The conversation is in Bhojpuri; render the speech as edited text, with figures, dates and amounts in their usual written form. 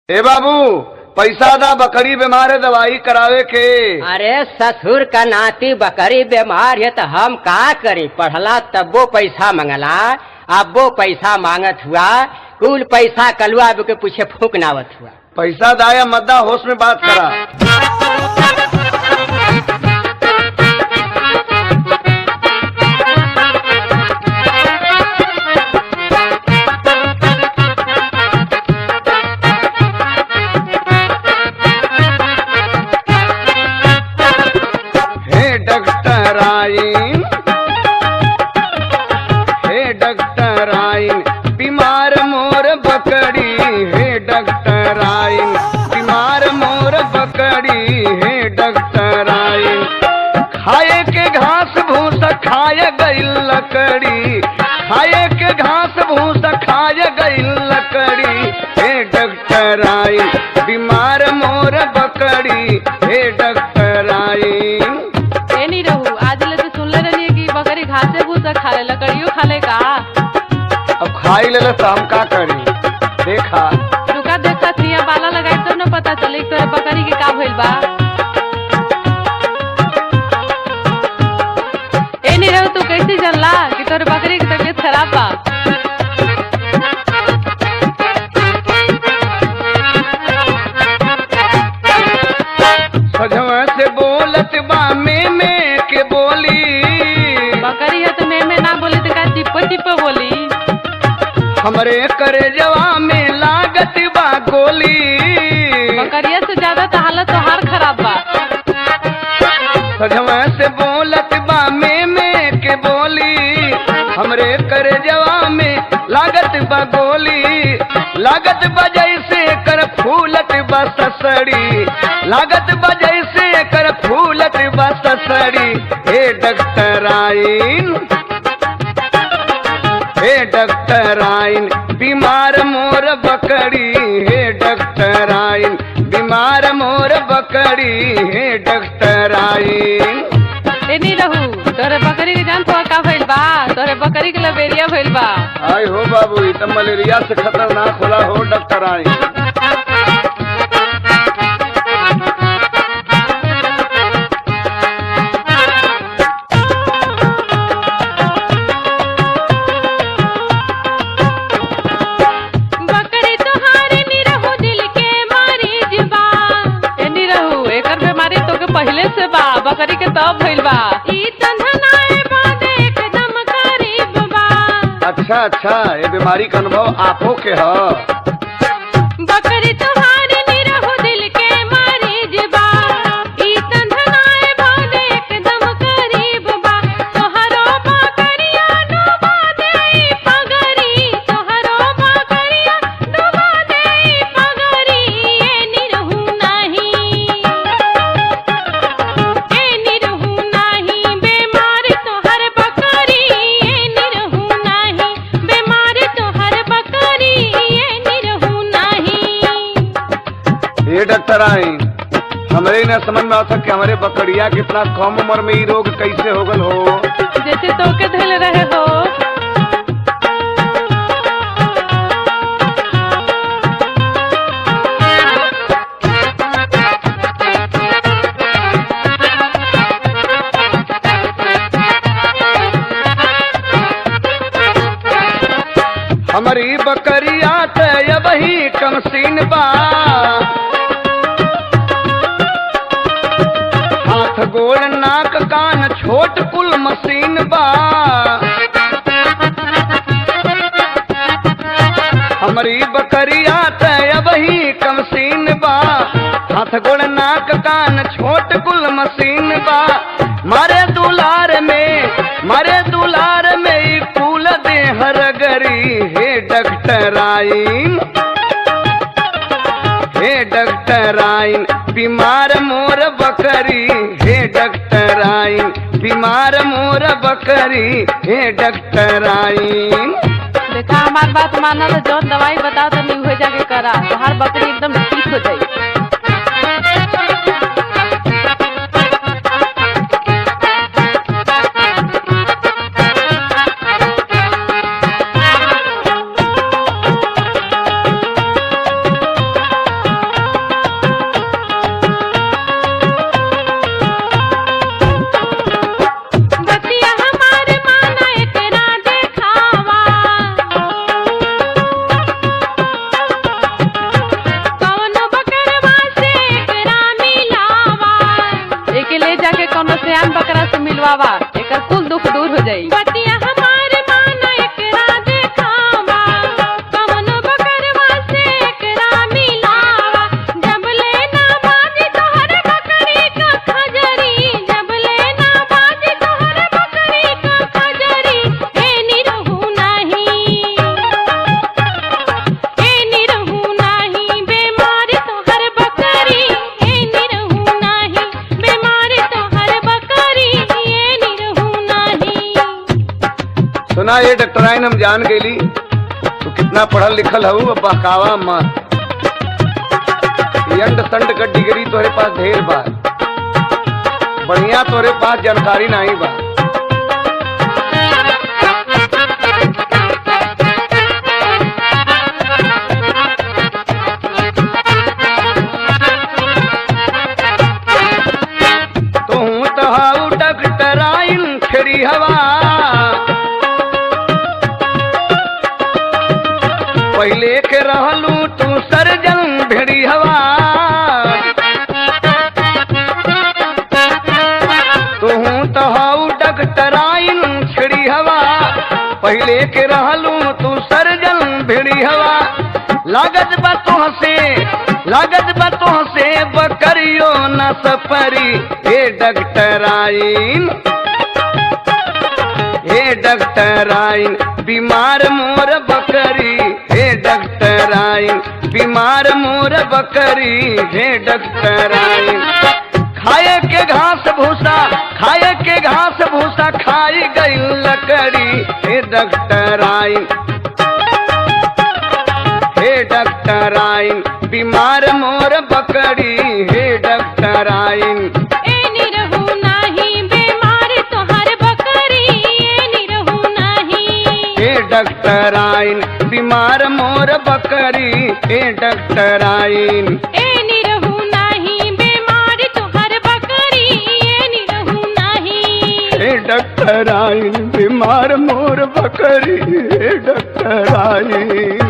ए बाबू पैसा दा, बकरी बीमार है, दवाई करावे के। अरे ससुर का नाती बकरी बीमार है तो हम का करी? पढ़ला तब वो पैसा मंगला, अब वो पैसा मांगत हुआ, कुल पैसा कलुआ के पूछे फूक नावत हुआ। पैसा दा या मद्दा, होश में बात करा। हे डॉक्टर आइन बीमार मोर बकरी, हे डॉक्टर आइन बीमार मोर बकरी, हे डॉक्टर आइन खाए के घास भूस खाए गई लकड़ी, खाए के घास भूस खाए गई लकड़ी, हे डॉक्टर आइन बीमार मोर बकरी, हे डॉक्टर आइन। घासे भूसा खा ले, लकड़ियों खा ले का? अब खाई ले तो हम का करी? देखा रुका देखा सिया बाला लगाई तो न पता चले तोरे बकरी के का भइल बा। ए नहीं रहू, तू कैसे जानला कि तोरे बकरी की तबीयत खराब बा? सजवा से बोलत बा में के बोली, बकरी है तो में ना बोली तो का टिप्पो टिप्पो बोली। हमरे करे जवा में लागत बा गोली, बकरिया से ज्यादा तो हालत तो हार खराब बा। सजवा से बोलत बा में के बोली, हमरे करे जवा में लागत बा गोली, लागत बा जैसे कर फूलत बा ससड़ी, लागत बा जैसे कर फूलत बा ससड़ी, हे डॉक्टर आइन, हे डॉक्टर आइन बीमार मोर बकरी, हे डॉक्टर आइन बीमार मोर बकरी, हे डॉक्टर आइन। ए नहीं रहू, तोरे बकरी के जान तो का भइल बा? तोरे बकरी के लबेरिया भइल बा। आय हो बाबू, ई त मलेरिया से खतरनाक होला हो डॉक्टर आइन। पहले से बा बकरी के तब भइल बा। ई तन्हनाए बादे एकदम करीब बा। अच्छा अच्छा, ये बीमारी का अनुभव आपो के ह? बकरी तोहारी निरहु दिल के मरीज बा। ई तन्हनाए बादे एकदम करीब बा। तोहरो बकरिया डुबा देई पगरी, तोहरो बकरिया डुबा देई पगरी, ए निरहु नाही, डॉक्टर आइन हमरे न समझ में आता कि हमारे बकरिया के इतना कम उम्र में ये रोग कैसे हो गल हो? जैसे तो के धैल रहे हो। हमारी बकरिया त वही कमसीन बा, हाथ गोड़ नाक कान छोट कुल मशीन बा, हमारी बकरिया त वही कमसीन बा, हाथ गोड़ नाक कान छोट कुल मशीन बा, मारे दुलार में कुल दे हर गरी, हे डॉक्टर आइन, हे डॉक्टर आइन बीमार मोर बकरी, हे डॉक्टर आइन बीमार मोर बकरी, हे डॉक्टर आइन। देखा हमार बात माना तो जो दवाई बताओ तो नहीं हो जाके करा, तो हर बकरी एकदम ठीक हो जाए। करवावा, एकर कुल दुख दूर हो जाई। बतिया हमारे माना एकरा देखावा, कवनो बकरवा से एकरा मिलावा। जब लेना बाजी तोहर बकरी का खजरी, जब लेना बाजी तोहर बकरी का खजरी। ए निरहु नहीं, ए निरहु नहीं बेमार तोहर बकरी। ए निरहु नहीं बेमार तोहर बकरी। ए निरहु नहीं। सुना ये डॉक्टराइन हम जान गईली तू कितना पढ़ल लिखल हूँ, अब बहकावा मत। अंड संड का डिग्री तोरे पास ढेर बा, बढ़िया तोरे पास जानकारी नहीं बा। तू तो हाउ डॉक्टराइन खड़ी हवा, पहले के रहलू तू सर्जन भेड़ी हवा। तू तो हाउ डॉक्टराइन छड़ी हवा, पहले के रहलू तू सर्जन भेड़ी हवा। लागत बातों से, लागत बातों से बकरियो न सपरी। हे डॉक्टराइन, हे डॉक्टराइन बीमार मोर बकरी। हे डॉक्टराइन बीमार मोर बकरी। हे डॉक्टराइन खाए के घास भूसा, खाए के घास भूसा खाई गई लकड़ी। हे डॉक्टराइन, हे डॉक्टराइन बीमार मोर बकरी। हे डॉक्टराइन ए निरहु नहीं बेमार तोहर बकरी। ए निरहु नहीं। हे डॉक्टराइन बीमार मोर बकरी। हे डॉक्टराइन ए निरहु नहीं बेमार तोहर बकरी। ए निरहु नहीं। हे डॉक्टराइन बीमार मोर बकरी। हे डॉक्टराइन।